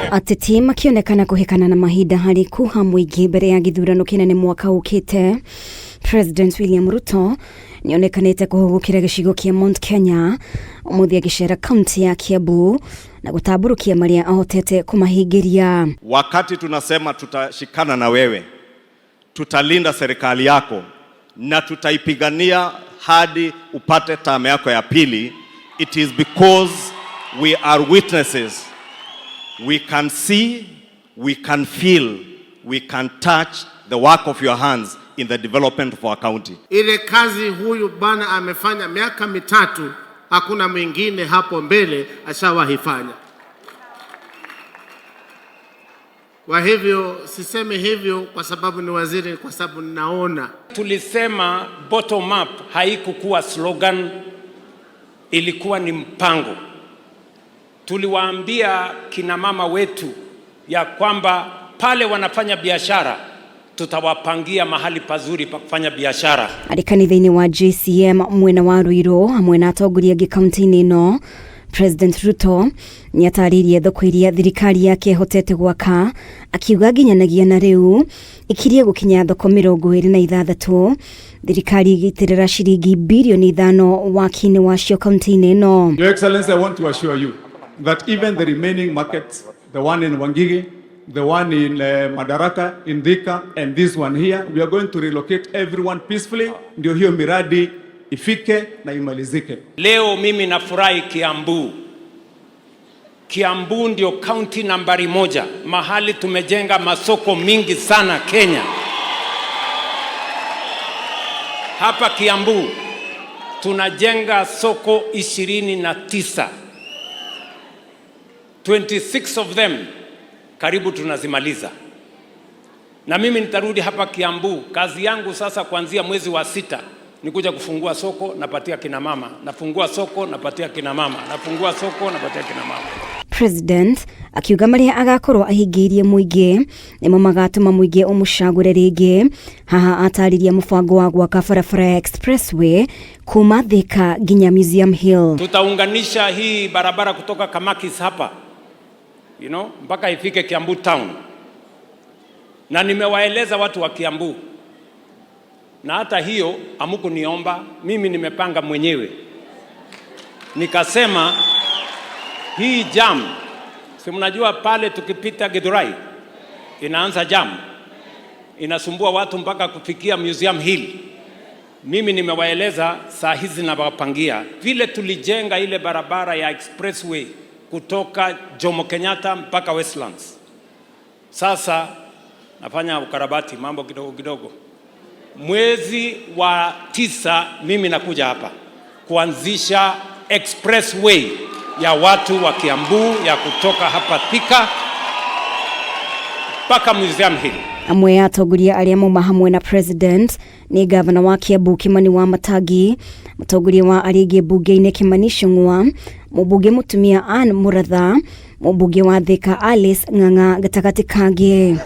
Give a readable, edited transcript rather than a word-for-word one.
Ateti makionekana kuhekana na mahinda hari kuha muingi mbere ya githurano kinene mwaka ukite. President William Ruto nionekanite kuhugukira gicigo kia Mount Kenya umuthi agicera kaunti ya Kiambu na gutaburukia maria ahotete kumahingiria. Wakati tunasema tutashikana na wewe, tutalinda serikali yako na tutaipigania hadi upate term yako ya pili, it is because we are witnesses. We can see, we can feel, we can touch the work of your hands in the development of our county. Ile kazi huyu bana amefanya miaka 3, hakuna mwingine hapo mbele ashawahifanya. Kwa hivyo siseme hivyo kwa sababu ni waziri, kwa sababu ninaona. Tulisema bottom up haikukuwa slogan, ilikuwa ni mpango. Tuliwaambia kina mama wetu ya kwamba pale wanafanya biashara tutawapangia mahali pazuri pa kufanya biashara. Arikanithaini wa JCM mwena wa Ruiru hamwe na atongoria gikaunti-ini no, President Ruto niataririe thoko iria thirikari yake hotete gwaka, akiuga nginyanagia na riu ikirie gukinya thoko 26, thirikari igitirira shiringi bilioni 5 waki-ini wacio kaunti-ini no. Your Excellency, I want to assure you that even the remaining markets, the one in Wangigi, the one in Madaraka, in Thika, and this one here, we are going to relocate everyone peacefully. Ndio hiyo miradi ifike na imalizike. Leo mimi nafurahi Kiambu. Kiambu ndio county nambari 1, mahali tumejenga masoko mingi sana Kenya. Hapa Kiambu tunajenga soko 29. 26 of them karibu tunazimaliza. Na mimi nitarudi hapa Kiambu. Kazi yangu sasa kuanzia mwezi wa 6 ni kuja kufungua soko, napatia kina mama. Nafungua soko, napatia kina mama. Nafungua soko, napatia kina mama. President akiuga maria agakorwo ahingirie muingi nimo magatuma muingi umucagure ringi. Haha atariria mubango wa gwaka barabara expressway kuma Thika nginya Museum Hill. Tutaunganisha hii barabara kutoka Kamakis hapa, mpaka ifike Kiambu town. Na nimewaeleza watu wa Kiambu, na hata hiyo amuku niomba, mimi nimepanga mwenyewe. Nikasema hii jam, si mnajua pale tukipita Githurai inaanza jam, inasumbua watu mpaka kufikia Museum Hill. Mimi nimewaeleza saa hizi na wapangia vile tulijenga ile barabara ya expressway kutoka Jomo Kenyatta mpaka Westlands. Sasa nafanya ukarabati mambo kidogo kidogo. Mwezi wa 9 mimi nakuja hapa kuanzisha expressway ya watu wa Kiambu ya kutoka hapa Thika mpaka Museum Hill. Amwe ya atongoria aria mauma hamwe na President ni Gavana wa Kiambu Kimani Wamatangi, mutongoria wa aringi bunge-ini Kimani Ichung'wa, mubunge mutumia Anne Muratha, mubunge wa Thika Alice Ng'ang'a gatagati kangi.